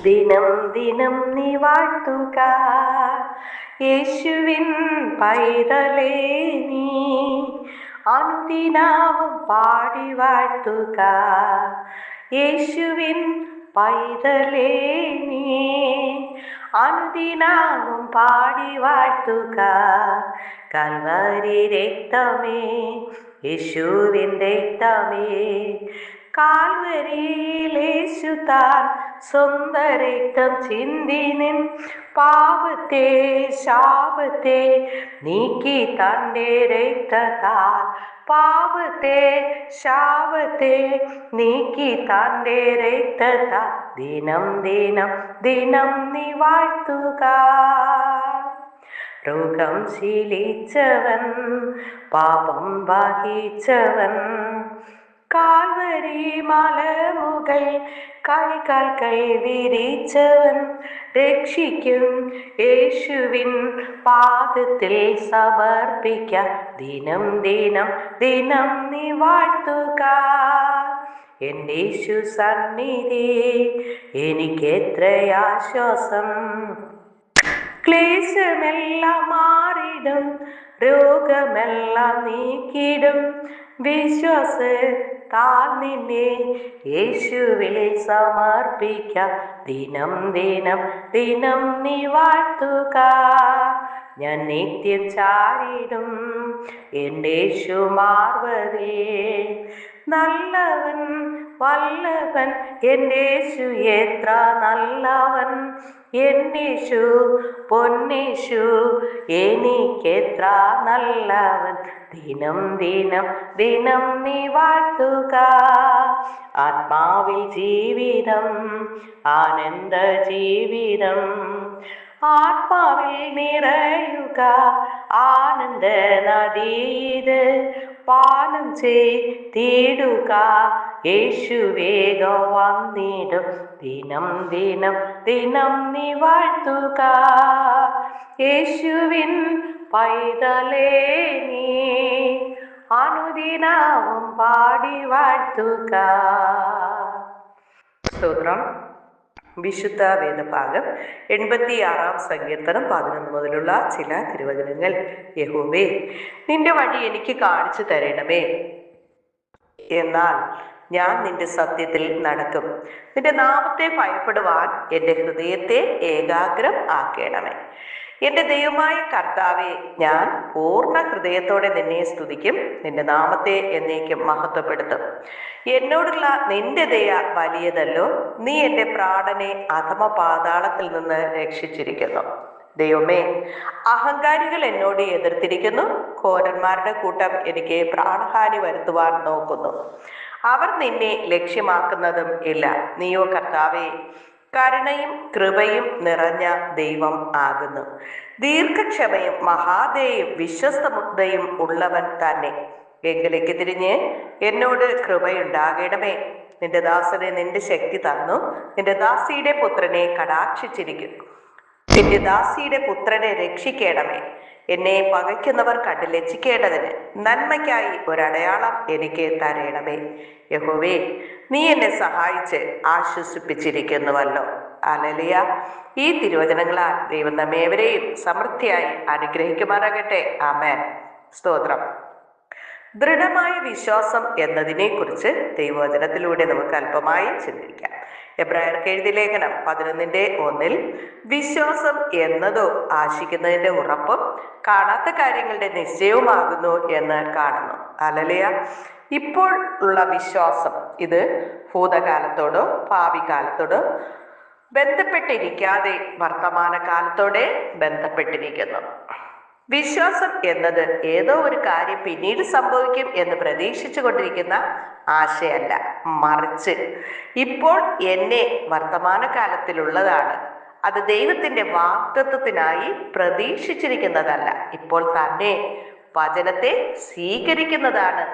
ദിനം ദിനം നീ വാഴ്ത്തുക യേശുവിൻ പൈതലേ നീ, അനുദിനവും പാടി വാഴ്ത്തുക യേശുവിൻ പൈതലേ നീ, അനുദിനവും പാടി വാഴ്ത്തുക. കൽവരി രക്തമേ, യേശുവിൻ രക്തമേ, കാൽവരിയിൽ യേശു താൻ സ്വന്തം രക്തം ചിന്തി നിൻ പാപത്തെ ശാപത്തെ നീക്കി തൻ്റെ രക്തത്താൽ, പാപത്തെ ശാപത്തെ നീക്കി തൻ്റെ രക്തത്താൽ ദിനം ദിനം ദിനം നീ വാഴ്ത്തുക. രോഗം ശീലിച്ചവൻ, പാപം വഹിച്ചവൻ, കാൽവരി മലമുകൾ കൈകാൽ വിരിച്ചവൻ, രക്ഷിക്കും യേശുവിൻ പാദത്തിൽ സമർപ്പിക്കാം. ദിനം ദിനം ദിനം നീ വാഴ്ത്തുക. എൻ്റെ യേശു സന്നിധി എനിക്കെത്രയാശ്വാസം, ക്ലേശമെല്ലാം മാറിടും, രോഗമെല്ലാം നീക്കിടും, വിശ്വാസത്താൽ നിന്നെ യേശുവിൽ സമർപ്പിക്കാം. ദിനം ദിനം ദിനം നീ വാഴ്ത്തുക. ഞാൻ നിത്യം ചാരിടും എൻ്റെ യേശു മാർവതേ, നല്ലവൻ വല്ലവൻ എൻ്റെ യേശു എത്ര നല്ലവൻ, എന്നേശു പൊന്നേശു എനിക്കെത്ര നല്ലവൻ. ദിനം ദിനം ദിനം നീ വാഴ്ത്തുക. ആത്മാവിൽ ജീവിതം, ആനന്ദ ജീവിതം, ആത്മാവിൽ നിറയുക ആനന്ദ നദീത്, പാനം ചെയ്തിടുക യേശു വേഗം വന്നിടും. ദിനം ദിനം ദിനം നീ വാഴ്ത്തുക യേശുവിൻ പൈതലേ നീ, അനുദിനവും പാടി വാഴ്ത്തുക. സ്തോത്രം. വിശുദ്ധ വേദഭാഗം 86 സങ്കീർത്തനം 11 മുതലുള്ള ചില തിരുവചനങ്ങൾ. യഹോവേ, നിന്റെ വഴി എനിക്ക് കാണിച്ചു തരണമേ, എന്നാൽ ഞാൻ നിന്റെ സത്യത്തിൽ നടക്കും. നിന്റെ നാമത്തെ ഭയപ്പെടുവാൻ എൻ്റെ ഹൃദയത്തെ ഏകാഗ്രം ആക്കണമേ. എൻ്റെ ദൈവമായ കർത്താവെ, ഞാൻ പൂർണ്ണ ഹൃദയത്തോടെ നിന്നെ സ്തുതിക്കും, നിന്റെ നാമത്തെ എന്നേക്കും മഹത്വപ്പെടുത്തും. എന്നോടുള്ള നിന്റെ ദയ വലിയതല്ലോ, നീ എൻ്റെ പ്രാണനെ അധമ പാതാളത്തിൽ നിന്ന് രക്ഷിച്ചിരിക്കുന്നു. ദൈവമേ, അഹങ്കാരികൾ എന്നോട് എതിർത്തിരിക്കുന്നു, ഘോരന്മാരുടെ കൂട്ടം എനിക്ക് പ്രാണഹാനി വരുത്തുവാൻ നോക്കുന്നു. അവർ നിന്നെ ലക്ഷ്യമാക്കുന്നതും ഇല്ല. നീയോ കർത്താവേ, കരുണയും കൃപയും നിറഞ്ഞ ദൈവം ആകുന്നു. ദീർഘക്ഷമയും മഹാദയും വിശ്വസ്തമുക്തയും ഉള്ളവൻ തന്നെ. എങ്കിലേക്ക് തിരിഞ്ഞ് എന്നോട് കൃപയുണ്ടാകണമേ. നിന്റെ ദാസനെ നിന്റെ ശക്തി തന്നു, നിന്റെ ദാസിയുടെ പുത്രനെ കടാക്ഷിച്ചിരിക്കും. നിന്റെ ദാസിയുടെ പുത്രനെ രക്ഷിക്കണമേ. എന്നെ പകയ്ക്കുന്നവർ കണ്ട് ലജ്ജിക്കേണ്ടതിന് നന്മയ്ക്കായി ഒരടയാളം എനിക്ക് തരണമേ. യഹോവേ, നീ എന്നെ സഹായിച്ച് ആശ്വസിപ്പിച്ചിരിക്കുന്നുവല്ലോ. ഹല്ലേലൂയ. ഈ തിരുവചനങ്ങളാൽ ദൈവം നമ്മേവരെയും സമൃദ്ധിയായി അനുഗ്രഹിക്കുമാറാകട്ടെ. ആമേൻ. സ്തോത്രം. ദൃഢമായ വിശ്വാസം എന്നതിനെക്കുറിച്ച് ദൈവവചനത്തിലൂടെ നമുക്ക് അല്പമായി ചിന്തിക്കാം. എബ്രായർക്ക് എഴുതിയ ലേഖനം 11:1 വിശ്വാസം എന്നതോ ആശിക്കുന്നതിന്റെ ഉറപ്പും കാണാത്ത കാര്യങ്ങളുടെ നിശ്ചയവുമാകുന്നു എന്ന് കാണുന്നു. ഹല്ലേലൂയ. ഇപ്പോൾ ഉള്ള വിശ്വാസം ഇത് ഭൂതകാലത്തോടോ ഭാവി കാലത്തോടോ ബന്ധപ്പെട്ടിരിക്കാതെ വർത്തമാനകാലത്തോടെ ബന്ധപ്പെട്ടിരിക്കുന്നു. വിശ്വാസം എന്നത് ഏതോ ഒരു കാര്യം പിന്നീട് സംഭവിക്കും എന്ന് പ്രതീക്ഷിച്ചു കൊണ്ടിരിക്കുന്ന ആശയല്ല, മറിച്ച് ഇപ്പോൾ എന്നെ വർത്തമാനകാലത്തിലുള്ളതാണ്. അത് ദൈവത്തിന്റെ വാഗ്ദത്തത്തിനായി പ്രതീക്ഷിച്ചിരിക്കുന്നതല്ല, ഇപ്പോൾ തന്നെ വചനത്തെ സ്വീകരിക്കുന്നതാണ്.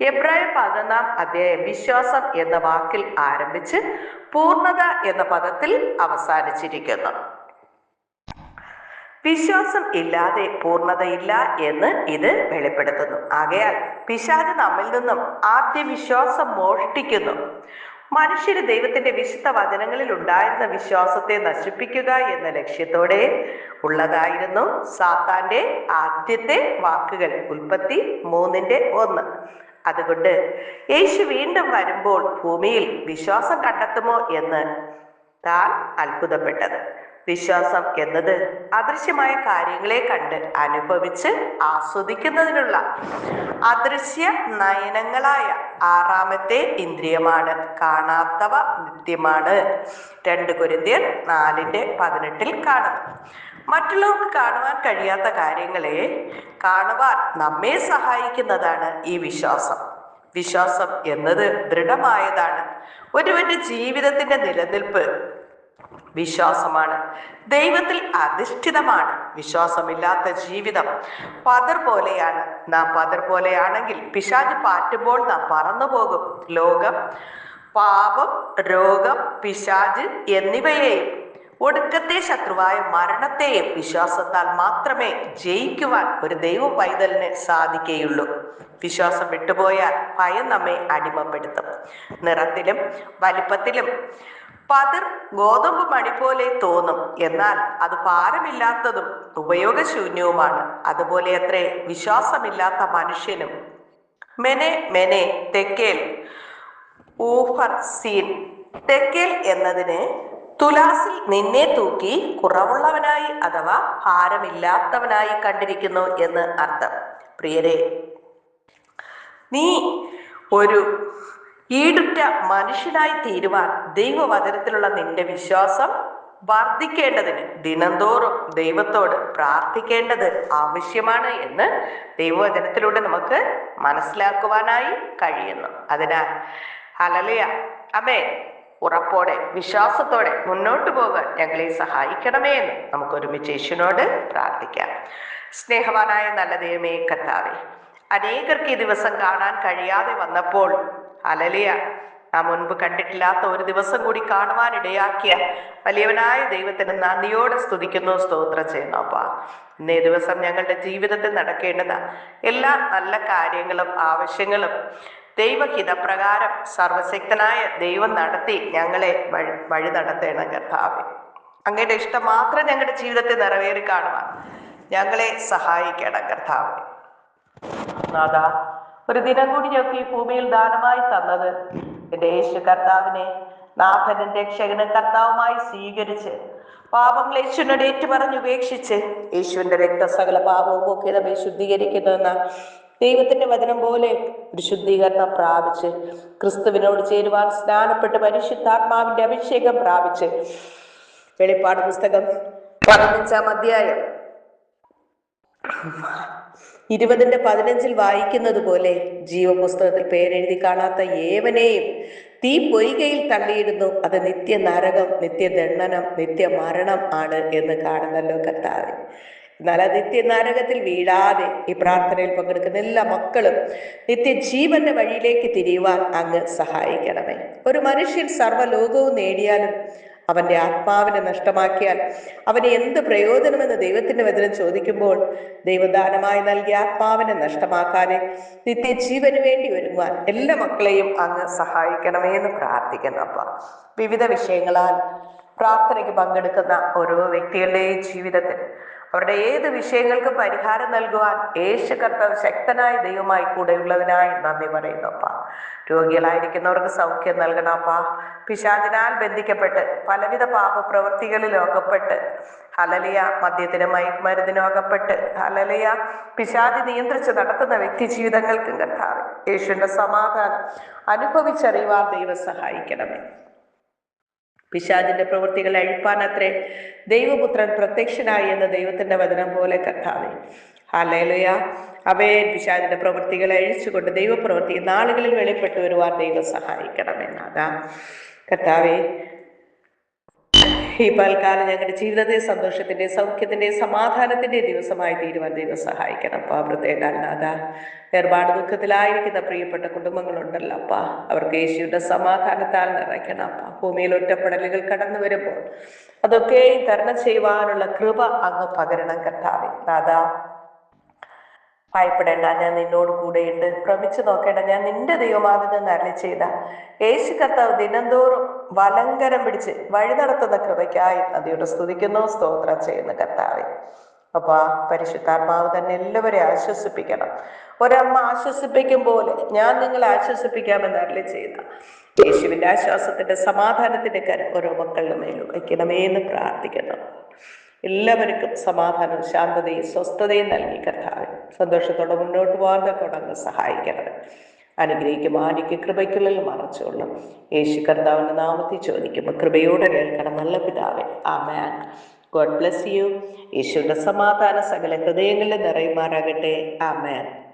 എബ്രായർ 11 വിശ്വാസം എന്ന വാക്കിൽ ആരംഭിച്ച് പൂർണ്ണത എന്ന പദത്തിൽ അവസാനിച്ചിരിക്കുന്നു. വിശ്വാസം ഇല്ലാതെ പൂർണ്ണതയില്ല എന്ന് ഇത് വെളിപ്പെടുത്തുന്നു. ആകയാൽ പിശാച് നമ്മിൽ നിന്നും ആദ്യ വിശ്വാസം മോഷ്ടിക്കുന്നു. മനുഷ്യര് ദൈവത്തിന്റെ വിശുദ്ധ വചനങ്ങളിൽ ഉണ്ടായിരുന്ന വിശ്വാസത്തെ നശിപ്പിക്കുക എന്ന ലക്ഷ്യത്തോടെ ഉള്ളതായിരുന്നു സാത്താന്റെ ആദ്യത്തെ വാക്കുകൾ. ഉൽപ്പത്തി 3:1. അതുകൊണ്ട് യേശു വീണ്ടും വരുമ്പോൾ ഭൂമിയിൽ വിശ്വാസം കണ്ടെത്തുമോ എന്ന് താൻ അത്ഭുതപ്പെട്ടത്. വിശ്വാസം എന്നത് അദൃശ്യമായ കാര്യങ്ങളെ കണ്ട് അനുഭവിച്ച് ആസ്വദിക്കുന്നതിനുള്ള അദൃശ്യ നയനങ്ങളായ ആറാമത്തെ ഇന്ദ്രിയമാണ്. കാണാത്തവ നിത്യമാണ്. 2 കൊരിന്ത്യർ 4:18 കാണുന്നു. മറ്റുള്ളവർക്ക് കാണുവാൻ കഴിയാത്ത കാര്യങ്ങളെ കാണുവാൻ നമ്മെ സഹായിക്കുന്നതാണ് ഈ വിശ്വാസം. വിശ്വാസം എന്നത് ദൃഢമായതാണ്. ഒരുവന്റെ ജീവിതത്തിന്റെ നിലനിൽപ്പ് വിശ്വാസമാണ്. ദൈവത്തിൽ അധിഷ്ഠിതമാണ്. വിശ്വാസമില്ലാത്ത ജീവിതം പതർ പോലെയാണ്. നാം പതർ പോലെയാണെങ്കിൽ പിശാച് പാറ്റുമ്പോൾ നാം പറന്നു പോകും. ലോകം, പാപം, രോഗം, പിശാച് എന്നിവയെയും ഒടുക്കത്തെ ശത്രുവായ മരണത്തെയും വിശ്വാസത്താൽ മാത്രമേ ജയിക്കുവാൻ ഒരു ദൈവ പൈതലിന് സാധിക്കുകയുള്ളൂ. വിശ്വാസം വിട്ടുപോയാൽ ഭയം നമ്മെ അടിമപ്പെടുത്തും. നിറത്തിലും വലിപ്പത്തിലും പതിർ ഗോതമ്പ് മണി പോലെ തോന്നും, എന്നാൽ അത് ഭാരമില്ലാത്തതും ഉപയോഗശൂന്യവുമാണ്. അതുപോലെ അത്രേ വിശ്വാസമില്ലാത്ത മനുഷ്യനും. മെനെ മെനെ തെക്കേൽ ഊഫർ സീൻ. തെക്കേൽ എന്നതിന് തുലാസിൽ നിന്നെ തൂക്കി കുറവുള്ളവനായി അഥവാ ഭാരമില്ലാത്തവനായി കണ്ടിരിക്കുന്നു എന്ന് അർത്ഥം. പ്രിയരെ, നീ ഒരു ഈടുറ്റ മനുഷ്യനായി തീരുവാൻ ദൈവവചനത്തിലുള്ള നിന്റെ വിശ്വാസം വർദ്ധിക്കേണ്ടതിന് ദിനംതോറും ദൈവത്തോട് പ്രാർത്ഥിക്കേണ്ടത് ആവശ്യമാണ് എന്ന് ദൈവവചനത്തിലൂടെ നമുക്ക് മനസ്സിലാക്കുവാനായി കഴിയുന്നു. അതിനാൽ ഹല്ലേലൂയ, ആമേൻ, ഉറപ്പോടെ വിശ്വാസത്തോടെ മുന്നോട്ട് പോകാൻ ഞങ്ങളെ സഹായിക്കണമേ എന്ന് നമുക്ക് ഒരുമിച്ച് യേശുവിനോട് പ്രാർത്ഥിക്കാം. സ്നേഹവാനായ നല്ല ദൈവമേ കർത്താവേ, അനേകർക്ക് ഈ ദിവസം കാണാൻ കഴിയാതെ വന്നപ്പോൾ ഹല്ലേലൂയ, നാം മുൻപ് കണ്ടിട്ടില്ലാത്ത ഒരു ദിവസം കൂടി കാണുവാൻ ഇടയാക്കിയ വലിയവനായ ദൈവത്തിന് നന്ദിയോടെ സ്തുതിക്കുന്നു, സ്തോത്രം ചെയ്യുന്നു. അപ്പാ, ഇന്നേ ദിവസം ഞങ്ങളുടെ ജീവിതത്തിൽ നടക്കേണ്ടുന്ന എല്ലാ നല്ല കാര്യങ്ങളും ആവശ്യങ്ങളും ദൈവഹിതപ്രകാരം സർവശക്തനായ ദൈവം നടത്തി ഞങ്ങളെ വഴി നടത്തേണം കർത്താവേ. അങ്ങയുടെ ഇഷ്ടം മാത്രം ഞങ്ങളുടെ ജീവിതത്തിൽ നിറവേറി കാണുവാൻ ഞങ്ങളെ സഹായിക്കണം കർത്താവേ. നാഥാ, ഒരു ദിനം കൂടി ഞങ്ങൾക്ക് ഈ ഭൂമിയിൽ ദാനമായി തന്നത് എൻ്റെ യേശു കർത്താവിനെ നാഥനും രക്ഷകനും കർത്താവുമായി സ്വീകരിച്ച് പാപങ്ങൾ യേശുവിനോട് ഏറ്റുപറഞ്ഞ് ഉപേക്ഷിച്ച് യേശുവിൻ്റെ രക്തസകല പാപവും ഒക്കെ നമ്മെ ശുദ്ധീകരിക്കുന്നുവെന്ന ദൈവത്തിന്റെ വചനം പോലെ ഒരു ശുദ്ധീകരണം പ്രാപിച്ച് ക്രിസ്തുവിനോട് ചേരുവാൻ സ്നാനപ്പെട്ട് പരിശുദ്ധാത്മാവിന്റെ അഭിഷേകം പ്രാപിച്ച് വെളിപ്പാട് പുസ്തകം 15-ാം അധ്യായം 20:15 വായിക്കുന്നത് പോലെ ജീവപുസ്തകത്തിൽ പേരെഴുതി കാണാത്ത ഏവനെയും തീ പൊയ്കയിൽ തള്ളിയിടുന്നു. അത് നിത്യ നരകം, നിത്യദണ്ഡനം, നിത്യമരണം ആണ് എന്ന് കാണുന്നല്ലോ കർത്താവേ. എന്നാൽ ആ നിത്യ നരകത്തിൽ വീഴാതെ ഈ പ്രാർത്ഥനയിൽ പങ്കെടുക്കുന്ന എല്ലാ മക്കളും നിത്യജീവന്റെ വഴിയിലേക്ക് തിരിയുവാൻ അങ്ങ് സഹായിക്കണമേ. ഒരു മനുഷ്യൻ സർവ്വലോകവും നേടിയാലും അവന്റെ ആത്മാവിനെ നഷ്ടമാക്കിയാൽ അവന് എന്ത് പ്രയോജനമെന്ന് ദൈവത്തിന്റെ വചനം ചോദിക്കുമ്പോൾ, ദൈവദാനമായി നൽകിയ ആത്മാവിനെ നഷ്ടമാക്കാതെ നിത്യജീവന് വേണ്ടി ഒരുങ്ങുവാൻ എല്ലാ മക്കളെയും അങ്ങ് സഹായിക്കണമേ എന്ന് പ്രാർത്ഥിക്കുന്നു. അപ്പ വിവിധ വിഷയങ്ങളാൽ പ്രാർത്ഥനയ്ക്ക് പങ്കെടുക്കുന്ന ഓരോ വ്യക്തികളുടെയും ജീവിതത്തിൽ അവരുടെ ഏത് വിഷയങ്ങൾക്ക് പരിഹാരം നൽകുവാൻ യേശു കർത്താവ് ശക്തനായ ദൈവമായി കൂടെയുള്ളതിനായി നന്ദി പറയുന്നു. അപ്പ രോഗികളായിരിക്കുന്നവർക്ക് സൗഖ്യം നൽകണമപ്പ. പിശാചിനാൽ ബന്ധിക്കപ്പെട്ട് പലവിധ പാപപ്രവൃത്തികളിലും അകപ്പെട്ട് ഹല്ലേലൂയ, മദ്യത്തിനും മയക്കുമരുന്നിനും അകപ്പെട്ട് ഹല്ലേലൂയ പിശാചി നിയന്ത്രിച്ച് നടത്തുന്ന വ്യക്തി ജീവിതങ്ങൾക്കും കർത്താവ് യേശുവിന്റെ സമാധാനം അനുഭവിച്ചറിയുവാൻ ദൈവം സഹായിക്കണമേ. പിശാചിന്റെ പ്രവൃത്തികൾ അഴിപ്പാൻ അത്രേ ദൈവപുത്രൻ പ്രത്യക്ഷനായി എന്ന ദൈവത്തിന്റെ വചനം പോലെ കർത്താവേ ഹല്ലേലൂയ, ആമേൻ. പിശാചിന്റെ പ്രവൃത്തികളെ അഴിച്ചുകൊണ്ട് ദൈവപ്രവൃത്തി നാളുകളിൽ വെളിപ്പെട്ടു വരുവാൻ ദൈവം സഹായിക്കണമെന്നാ കർത്താവേ. ഈ പൽക്കാലം ഞങ്ങളുടെ ജീവിതത്തെ സന്തോഷത്തിന്റെ, സൗഖ്യത്തിന്റെ, സമാധാനത്തിന്റെ ദിവസമായി തീരുവാൻ ദൈവം സഹായിക്കണം അപ്പ. പ്രത്യേകാൽ നാഥ, വേർപാട് ദുഃഖത്തിലായിരിക്കുന്ന പ്രിയപ്പെട്ട കുടുംബങ്ങളുണ്ടല്ലോ അപ്പ, അവർക്ക് യേശുവിന്റെ സമാധാനത്താൽ നിറയ്ക്കണം അപ്പ. ഭൂമിയിൽ ഒറ്റപ്പെടലുകൾ കടന്നു വരുമ്പോൾ അതൊക്കെയും തരണം ചെയ്യുവാനുള്ള കൃപ അങ്ങ് പകരണം കർത്താവേ. നാഥ, ഭയപ്പെടേണ്ട, ഞാൻ നിന്നോട് കൂടെയുണ്ട്. ഭ്രമിച്ചു നോക്കേണ്ട, ഞാൻ നിന്റെ ദൈവമാകുന്നെന്ന് അരുളി ചെയ്ത യേശു കർത്താവ് ദിനംതോറും വലങ്കരം പിടിച്ച് വഴി നടത്തുന്ന കൃപയ്ക്കായി നദിയോട് സ്തുതിക്കുന്നു, സ്തോത്രം ചെയ്യുന്ന കർത്താവെ. അപ്പൊ ആ പരിശുദ്ധാത്മാവ് തന്നെ എല്ലാവരെയും ആശ്വസിപ്പിക്കണം. ഒരമ്മ ആശ്വസിപ്പിക്കും പോലെ ഞാൻ നിങ്ങളെ ആശ്വസിപ്പിക്കാമെന്ന് അരുളി ചെയ്ത യേശുവിന്റെ ആശ്വാസത്തിന്റെ സമാധാനത്തിന്റെ കരം ഓരോ മക്കളുടെ മേലും വയ്ക്കണമേ എന്ന് പ്രാർത്ഥിക്കുന്നു. എല്ലാവർക്കും സമാധാനവും ശാന്തതയും സ്വസ്ഥതയും നൽകി കർത്താവെ സന്തോഷത്തോടെ മുന്നോട്ട് പോകാൻ കൊണ്ടങ്ങ് സഹായിക്കണം. അനുഗ്രഹിക്കും, ആനിക്ക് കൃപയ്ക്കുള്ളിൽ മറച്ചുകൊള്ളും. യേശു കർത്താവിന്റെ നാമത്തിൽ ചോദിക്കുമ്പോൾ കൃപയോടെ കേൾക്കണം നല്ല പിതാവേ. ആമേൻ. God bless you. യേശുവിന്റെ സമാധാന സകല ഹൃദയങ്ങളിൽ നിറയുമാറാകട്ടെ. ആമേൻ.